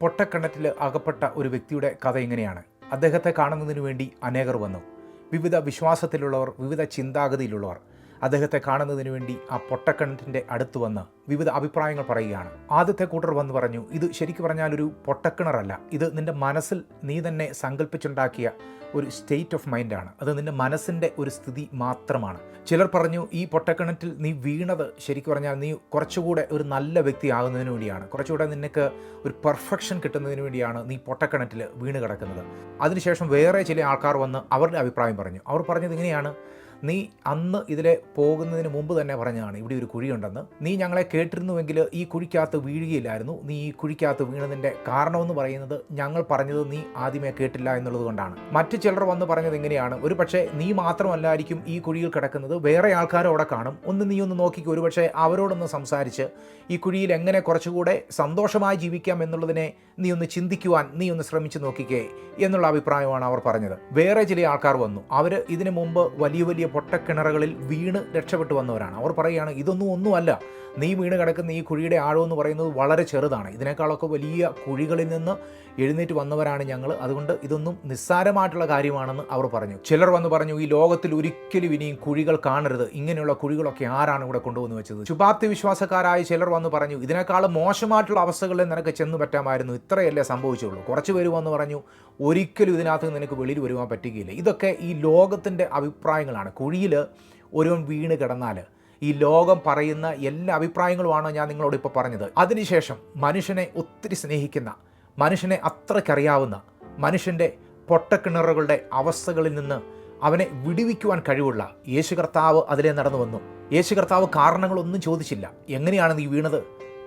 പൊട്ടക്കിണറ്റിൽ അകപ്പെട്ട ഒരു വ്യക്തിയുടെ കഥ ഇങ്ങനെയാണ്. അദ്ദേഹത്തെ കാണുന്നതിന് വേണ്ടി അനേകർ വന്നു. വിവിധ വിശ്വാസത്തിലുള്ളവർ, വിവിധ ചിന്താഗതിയിലുള്ളവർ അദ്ദേഹത്തെ കാണുന്നതിന് വേണ്ടി ആ പൊട്ടക്കിണറ്റിൻ്റെ അടുത്ത് വന്ന് വിവിധ അഭിപ്രായങ്ങൾ പറയുകയാണ്. ആദ്യത്തെ കൂട്ടർ വന്ന് പറഞ്ഞു, ഇത് ശരിക്കും പറഞ്ഞാൽ ഒരു പൊട്ടക്കിണറല്ല, ഇത് നിൻ്റെ മനസ്സിൽ നീ തന്നെ സങ്കല്പിച്ചുണ്ടാക്കിയ ഒരു സ്റ്റേറ്റ് ഓഫ് മൈൻഡാണ്, അത് നിൻ്റെ മനസ്സിൻ്റെ ഒരു സ്ഥിതി മാത്രമാണ്. ചിലർ പറഞ്ഞു, ഈ പൊട്ടക്കിണറ്റിൽ നീ വീണത് ശരിക്കും പറഞ്ഞാൽ നീ കുറച്ചുകൂടെ ഒരു നല്ല വ്യക്തിയാകുന്നതിന് വേണ്ടിയാണ്, കുറച്ചുകൂടെ നിനക്ക് ഒരു പെർഫെക്ഷൻ കിട്ടുന്നതിന് വേണ്ടിയാണ് നീ പൊട്ടക്കിണറ്റിൽ വീണ് കിടക്കുന്നത്. അതിനുശേഷം വേറെ ചില ആൾക്കാർ വന്ന് അവരുടെ അഭിപ്രായം പറഞ്ഞു. അവർ പറഞ്ഞത് ഇങ്ങനെയാണ്, നീ അന്ന് ഇതിലെ പോകുന്നതിന് മുമ്പ് തന്നെ പറഞ്ഞതാണ് ഇവിടെ ഒരു കുഴിയുണ്ടെന്ന്. നീ ഞങ്ങളെ കേട്ടിരുന്നുവെങ്കിൽ ഈ കുഴിക്കകത്ത് വീഴുകയില്ലായിരുന്നു. നീ ഈ കുഴിക്കകത്ത് വീണതിൻ്റെ കാരണമെന്ന് പറയുന്നത് ഞങ്ങൾ പറഞ്ഞത് നീ ആദ്യമേ കേട്ടില്ല എന്നുള്ളത് കൊണ്ടാണ്. മറ്റു ചിലർ വന്ന് പറഞ്ഞത് എങ്ങനെയാണ്, ഒരു പക്ഷേ നീ മാത്രമല്ലായിരിക്കും ഈ കുഴിയിൽ കിടക്കുന്നത്, വേറെ ആൾക്കാരും അവിടെ കാണും. നീ ഒന്ന് നോക്കിക്കോ, ഒരു പക്ഷേ അവരോടൊന്ന് സംസാരിച്ച് ഈ കുഴിയിൽ എങ്ങനെ കുറച്ചുകൂടെ സന്തോഷമായി ജീവിക്കാം എന്നുള്ളതിനെ നീ ഒന്ന് ചിന്തിക്കുവാൻ നീ ഒന്ന് ശ്രമിച്ചു നോക്കിക്കേ എന്നുള്ള അഭിപ്രായമാണ് അവർ പറഞ്ഞത്. വേറെ ചില ആൾക്കാർ വന്നു. അവർ ഇതിനു മുമ്പ് വലിയ വലിയ പൊട്ടക്കിണറുകളിൽ വീണ് രക്ഷപ്പെട്ടു വന്നവരാണ്. അവർ പറയുകയാണ്, ഒന്നുമല്ല, നീ വീണ് കിടക്കുന്ന ഈ കുഴിയുടെ ആഴമെന്ന് പറയുന്നത് വളരെ ചെറുതാണ്, ഇതിനേക്കാളൊക്കെ വലിയ കുഴികളിൽ നിന്ന് എഴുന്നേറ്റ് വന്നവരാണ് ഞങ്ങൾ, അതുകൊണ്ട് ഇതൊന്നും നിസ്സാരമായിട്ടുള്ള കാര്യമാണെന്ന് അവർ പറഞ്ഞു. ചിലർ വന്ന് പറഞ്ഞു, ഈ ലോകത്തിൽ ഒരിക്കലും ഇനിയും കുഴികൾ കാണരുത്, ഇങ്ങനെയുള്ള കുഴികളൊക്കെ ആരാണ് ഇവിടെ കൊണ്ടുവന്ന് വെച്ചത്. ശുഭാപ്തി വിശ്വാസക്കാരായ ചിലർ വന്ന് പറഞ്ഞു, ഇതിനേക്കാളും മോശമായിട്ടുള്ള അവസ്ഥകളിൽ നിനക്ക് ചെന്ന് പറ്റാമായിരുന്നു, ഇത്രയല്ലേ സംഭവിച്ചുള്ളൂ. കുറച്ച് പേര് വന്ന് പറഞ്ഞു, ഒരിക്കലും ഇതിനകത്ത് നിനക്ക് വെളിയിൽ വരുവാൻ പറ്റുകയില്ല. ഇതൊക്കെ ഈ ലോകത്തിൻ്റെ അഭിപ്രായങ്ങളാണ്. കുഴിയിൽ ഒരുവൻ വീണ് കിടന്നാൽ ഈ ലോകം പറയുന്ന എല്ലാ അഭിപ്രായങ്ങളുമാണ് ഞാൻ നിങ്ങളോട് ഇപ്പോൾ പറഞ്ഞത്. അതിനുശേഷം മനുഷ്യനെ ഒത്തിരി സ്നേഹിക്കുന്ന, മനുഷ്യനെ അത്രയ്ക്കറിയാവുന്ന, മനുഷ്യൻ്റെ പൊട്ടക്കിണറുകളുടെ അവസ്ഥകളിൽ നിന്ന് അവനെ വിടുവിക്കുവാൻ കഴിവുള്ള യേശു കർത്താവ് അതിലെ നടന്നു വന്നു. യേശു കർത്താവ് കാരണങ്ങളൊന്നും ചോദിച്ചില്ല. എങ്ങനെയാണ് നീ വീണത്?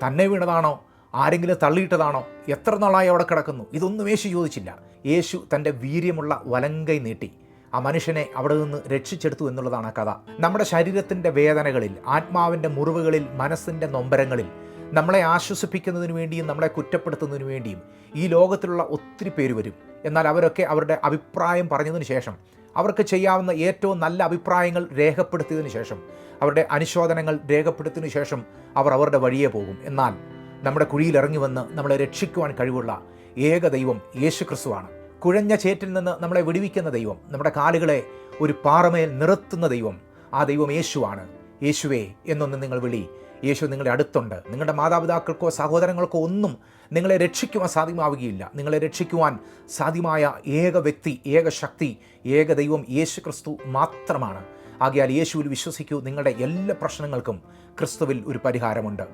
തന്നെ വീണതാണോ? ആരെങ്കിലും തള്ളിയിട്ടതാണോ? എത്ര നാളായി അവിടെ കിടക്കുന്നു? ഇതൊന്നും യേശു ചോദിച്ചില്ല. യേശു തൻ്റെ വീര്യമുള്ള വലങ്കൈ നീട്ടി ആ മനുഷ്യനെ അവിടെ നിന്ന് രക്ഷിച്ചെടുത്തു എന്നുള്ളതാണ് ആ കഥ. നമ്മുടെ ശരീരത്തിൻ്റെ വേദനകളിൽ, ആത്മാവിൻ്റെ മുറിവുകളിൽ, മനസ്സിൻ്റെ നൊമ്പരങ്ങളിൽ നമ്മളെ ആശ്വസിപ്പിക്കുന്നതിന് വേണ്ടിയും നമ്മളെ കുറ്റപ്പെടുത്തുന്നതിന് വേണ്ടിയും ഈ ലോകത്തിലുള്ള ഒത്തിരി പേര് വരും. എന്നാൽ അവരൊക്കെ അവരുടെ അഭിപ്രായം പറഞ്ഞതിന് ശേഷം, അവർക്ക് ചെയ്യാവുന്ന ഏറ്റവും നല്ല അഭിപ്രായങ്ങൾ രേഖപ്പെടുത്തിയതിനു ശേഷം, അവരുടെ അനുശോചനങ്ങൾ രേഖപ്പെടുത്തിയതിനു ശേഷം അവർ അവരുടെ വഴിയെ പോകും. എന്നാൽ നമ്മുടെ കുഴിയിൽ ഇറങ്ങി വന്ന് നമ്മളെ രക്ഷിക്കുവാൻ കഴിവുള്ള ഏക ദൈവം യേശു ക്രിസ്തുവാണ്. കുഴഞ്ഞ ചേറ്റിൽ നിന്ന് നമ്മളെ വിടുവിക്കുന്ന ദൈവം, നമ്മുടെ കാലുകളെ ഒരു പാറമേൽ നിർത്തുന്ന ദൈവം, ആ ദൈവം യേശുവാണ്. യേശുവേ എന്നൊന്ന് നിങ്ങൾ വിളി. യേശു നിങ്ങളുടെ അടുത്തുണ്ട്. നിങ്ങളുടെ മാതാപിതാക്കൾക്കോ സഹോദരങ്ങൾക്കോ ഒന്നും നിങ്ങളെ രക്ഷിക്കുവാൻ സാധ്യമാവുകയില്ല. നിങ്ങളെ രക്ഷിക്കുവാൻ സാധ്യമായ ഏക വ്യക്തി, ഏക ശക്തി, ഏക ദൈവം യേശു ക്രിസ്തു മാത്രമാണ്. ആകയാൽ യേശുവിൽ വിശ്വസിക്കൂ. നിങ്ങളുടെ എല്ലാ പ്രശ്നങ്ങൾക്കും ക്രിസ്തുവിൽ ഒരു പരിഹാരമുണ്ട്.